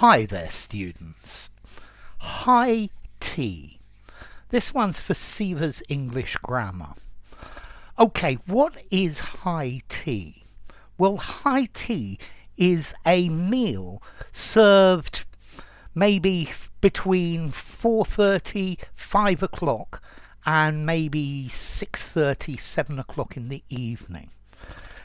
Hi there, students. High tea. This one's for Siva's English grammar. Okay, what is high tea? Well, high tea is a meal served maybe between 4:30, 5 o'clock and maybe 6:30, 7 o'clock in the evening.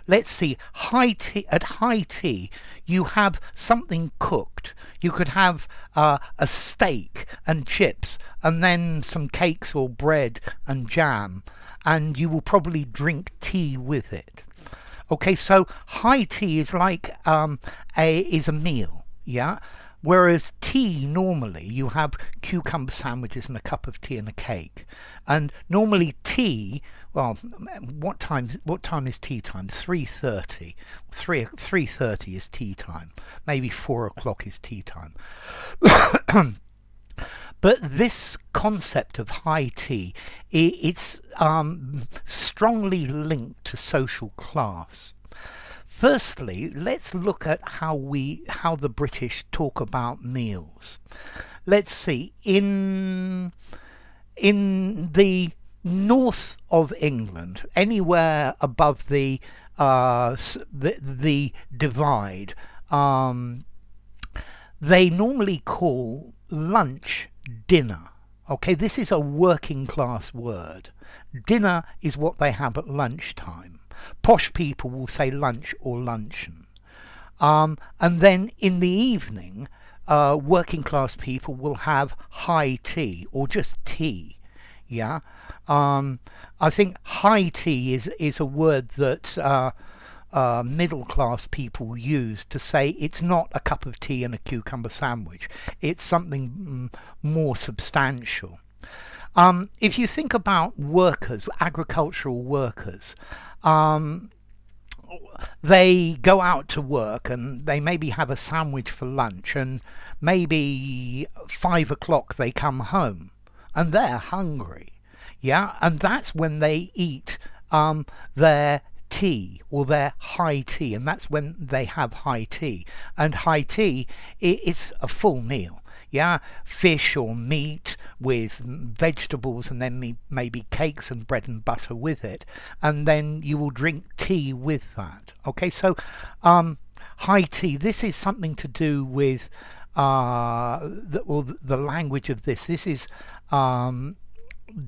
Let's see, at high tea, you have something cooked. You could have a steak and chips, and then some cakes or bread and jam, and you will probably drink tea with it. Okay, so high tea is like is a meal, yeah. Whereas tea, normally you have cucumber sandwiches and a cup of tea and a cake. And normally tea, well, what time is tea time? 3:30. 3:30 is tea time. Maybe 4 o'clock is tea time. But this concept of high tea, it's strongly linked to social class. Firstly, let's look at how the British talk about meals. Let's see, in the north of England, anywhere above the divide, they normally call lunch dinner. Okay, this is a working class word. Dinner is what they have at lunchtime. Posh people will say lunch or luncheon. And then in the evening, working class people will have high tea or just tea. Yeah. I think high tea is a word that middle class people use to say it's not a cup of tea and a cucumber sandwich. It's something more substantial. If you think about workers, agricultural workers, they go out to work and they maybe have a sandwich for lunch, and maybe 5 o'clock they come home and they're hungry. Yeah, and that's when they eat their tea or their high tea, and that's when they have high tea. And high tea, it's a full meal. Yeah, fish or meat with vegetables, and then maybe cakes and bread and butter with it, and then you will drink tea with that. Okay, so high tea, this is something to do with the language of this. This is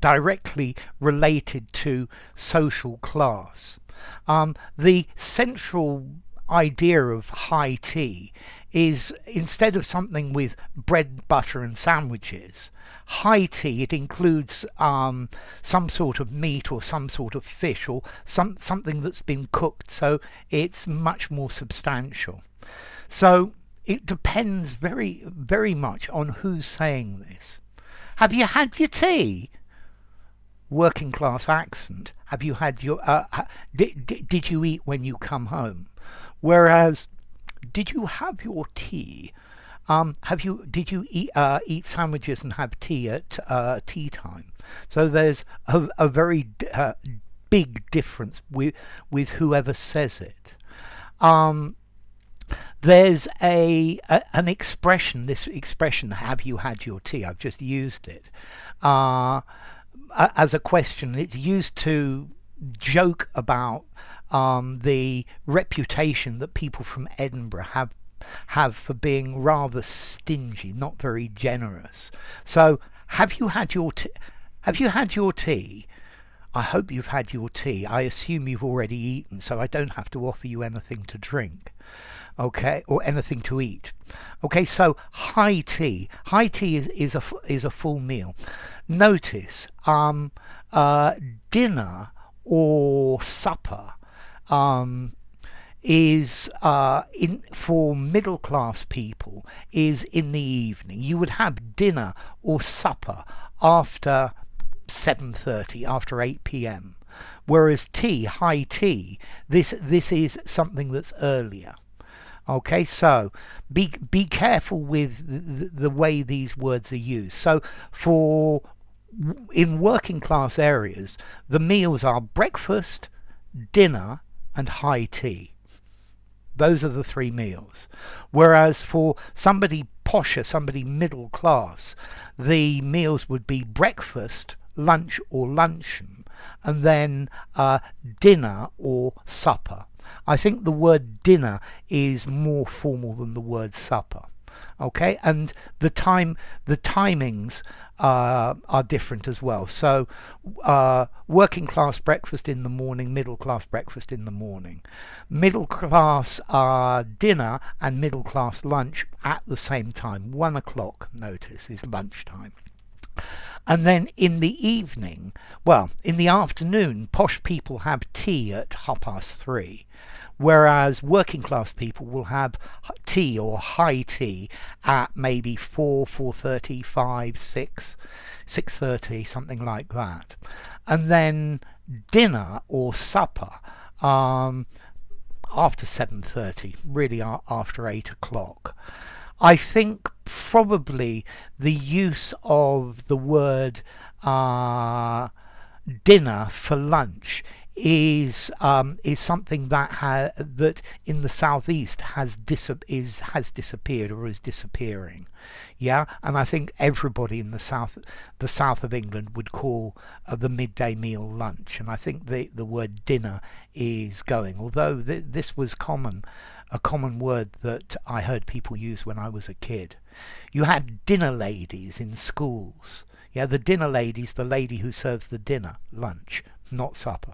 directly related to social class. The central idea of high tea is, instead of something with bread, butter and sandwiches, high tea, it includes some sort of meat or some sort of fish or something that's been cooked, so it's much more substantial. So it depends very, very much on who's saying this. Have you had your tea? Working class accent. Have you had your did you eat when you come home? Whereas, did you have your tea? Did you eat sandwiches and have tea at tea time? So there's a very big difference with whoever says it. There's an expression. This expression, "Have you had your tea?" I've just used it as a question. It's used to joke about the reputation that people from Edinburgh have for being rather stingy, not very generous. So, have you had your have you had your tea? I hope you've had your tea. I assume you've already eaten, so I don't have to offer you anything to drink, okay, or anything to eat. Okay, so high tea. High tea is a full meal. Notice, dinner or supper is for middle class people is in the evening. You would have dinner or supper after 7:30, after 8 p.m. Whereas tea, high tea, this is something that's earlier. Okay, so be careful with the way these words are used. So in working class areas, the meals are breakfast, dinner and high tea. Those are the three meals. Whereas for somebody posher, somebody middle class, the meals would be breakfast, lunch or luncheon, and then dinner or supper. I think the word dinner is more formal than the word supper. Okay, and the timings are different as well. So working class breakfast in the morning, middle class breakfast in the morning, middle class dinner and middle class lunch at the same time. 1 o'clock, notice, is lunchtime. And then in the evening, well, in the afternoon, posh people have tea at 3:30, whereas working class people will have tea or high tea at maybe 4, 4:30, 5, 6, 6:30, something like that. And then dinner or supper after 7:30, really after 8 o'clock. I think probably the use of the word dinner for lunch is something that in the southeast has disappeared or is disappearing. Yeah, and I think everybody in the south of England would call the midday meal lunch, and I think the word dinner is going. Although this was a common word that I heard people use when I was a kid. You had dinner ladies in schools. Yeah, the dinner lady's the lady who serves the dinner, lunch, not supper.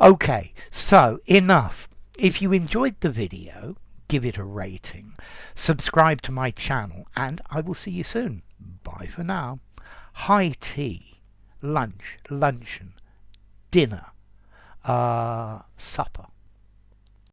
Okay, so enough. If you enjoyed the video, give it a rating, subscribe to my channel, and I will see you soon. Bye for now. High tea, lunch, luncheon, dinner, supper.